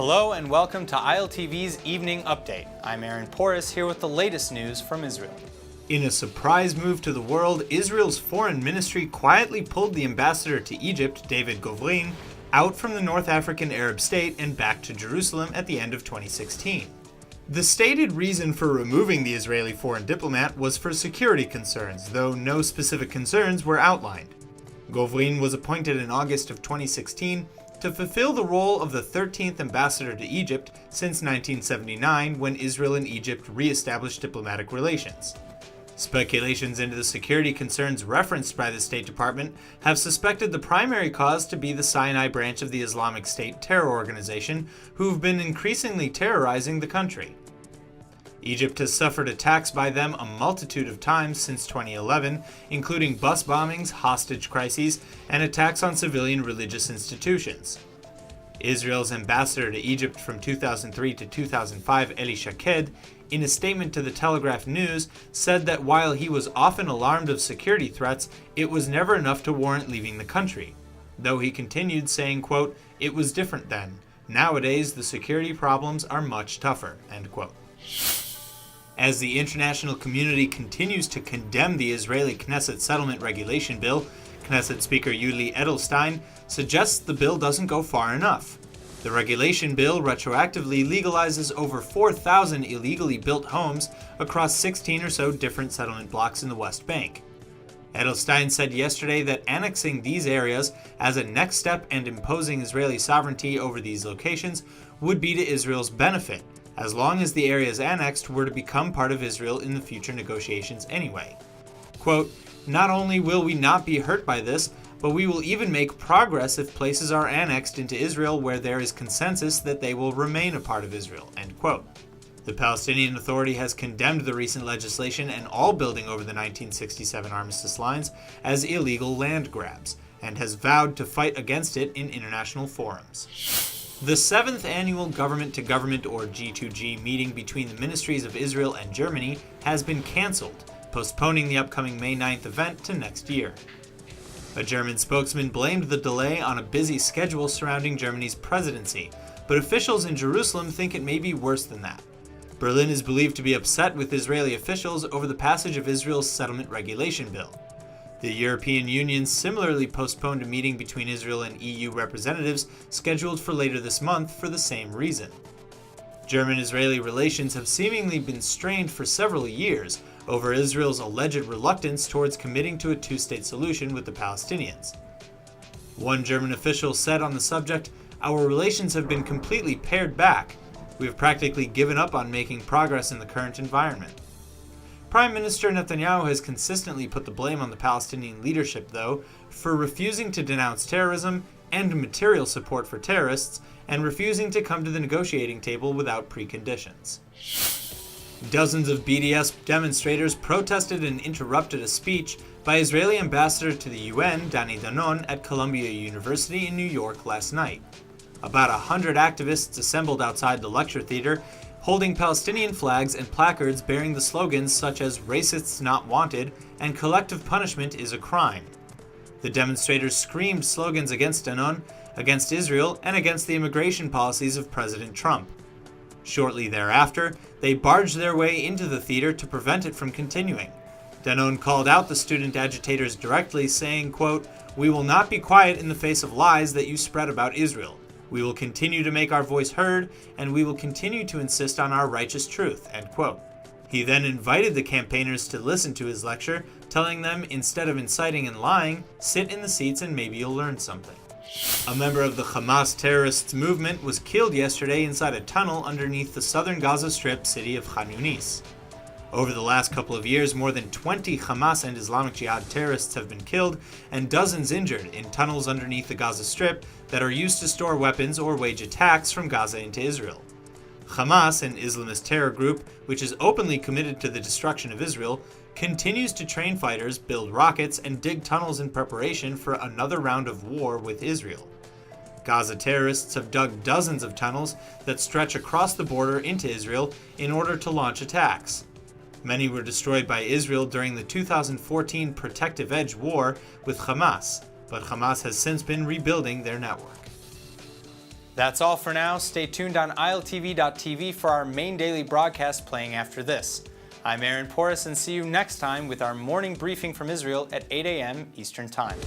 Hello and welcome to ILTV's Evening Update. I'm Aaron Porras here with the latest news from Israel. In a surprise move to the world, Israel's foreign ministry quietly pulled the ambassador to Egypt, David Govrin, out from the North African Arab state and back to Jerusalem at the end of 2016. The stated reason for removing the Israeli foreign diplomat was for security concerns, though no specific concerns were outlined. Govrin was appointed in August of 2016 to fulfill the role of the 13th ambassador to Egypt since 1979, when Israel and Egypt re-established diplomatic relations. Speculations into the security concerns referenced by the State Department have suspected the primary cause to be the Sinai branch of the Islamic State terror organization, who've been increasingly terrorizing the country. Egypt has suffered attacks by them a multitude of times since 2011, including bus bombings, hostage crises, and attacks on civilian religious institutions. Israel's ambassador to Egypt from 2003 to 2005, Eli Shaked, in a statement to the Telegraph News, said that while he was often alarmed of security threats, it was never enough to warrant leaving the country. Though he continued saying, quote, "It was different then. Nowadays, the security problems are much tougher," end quote. As the international community continues to condemn the Israeli Knesset settlement regulation bill, Knesset Speaker Yuli Edelstein suggests the bill doesn't go far enough. The regulation bill retroactively legalizes over 4,000 illegally built homes across 16 or so different settlement blocks in the West Bank. Edelstein said yesterday that annexing these areas as a next step and imposing Israeli sovereignty over these locations would be to Israel's benefit, as long as the areas annexed were to become part of Israel in the future negotiations anyway. Quote, "Not only will we not be hurt by this, but we will even make progress if places are annexed into Israel where there is consensus that they will remain a part of Israel," end quote. The Palestinian Authority has condemned the recent legislation and all building over the 1967 armistice lines as illegal land grabs, and has vowed to fight against it in international forums. The 7th annual government-to-government, or G2G, meeting between the ministries of Israel and Germany has been cancelled, postponing the upcoming May 9th event to next year. A German spokesman blamed the delay on a busy schedule surrounding Germany's presidency, but officials in Jerusalem think it may be worse than that. Berlin is believed to be upset with Israeli officials over the passage of Israel's settlement regulation bill. The European Union similarly postponed a meeting between Israel and EU representatives scheduled for later this month for the same reason. German-Israeli relations have seemingly been strained for several years over Israel's alleged reluctance towards committing to a two-state solution with the Palestinians. One German official said on the subject, "Our relations have been completely pared back. We have practically given up on making progress in the current environment." Prime Minister Netanyahu has consistently put the blame on the Palestinian leadership, though, for refusing to denounce terrorism and material support for terrorists, and refusing to come to the negotiating table without preconditions. Dozens of BDS demonstrators protested and interrupted a speech by Israeli Ambassador to the UN, Dani Danon, at Columbia University in New York last night. About 100 activists assembled outside the lecture theater, holding Palestinian flags and placards bearing the slogans such as "Racists Not Wanted" and "Collective Punishment is a Crime." The demonstrators screamed slogans against Danon, against Israel, and against the immigration policies of President Trump. Shortly thereafter, they barged their way into the theater to prevent it from continuing. Danon called out the student agitators directly, saying, quote, "We will not be quiet in the face of lies that you spread about Israel. We will continue to make our voice heard, and we will continue to insist on our righteous truth," end quote. He then invited the campaigners to listen to his lecture, telling them, instead of inciting and lying, sit in the seats and maybe you'll learn something. A member of the Hamas terrorists movement was killed yesterday inside a tunnel underneath the southern Gaza Strip city of Khan Yunis. Over the last couple of years, more than 20 Hamas and Islamic Jihad terrorists have been killed and dozens injured in tunnels underneath the Gaza Strip that are used to store weapons or wage attacks from Gaza into Israel. Hamas, an Islamist terror group which is openly committed to the destruction of Israel, continues to train fighters, build rockets, and dig tunnels in preparation for another round of war with Israel. Gaza terrorists have dug dozens of tunnels that stretch across the border into Israel in order to launch attacks. Many were destroyed by Israel during the 2014 Protective Edge War with Hamas, but Hamas has since been rebuilding their network. That's all for now. Stay tuned on ILTV.tv for our main daily broadcast playing after this. I'm Aaron Porras, and see you next time with our morning briefing from Israel at 8 a.m. Eastern Time.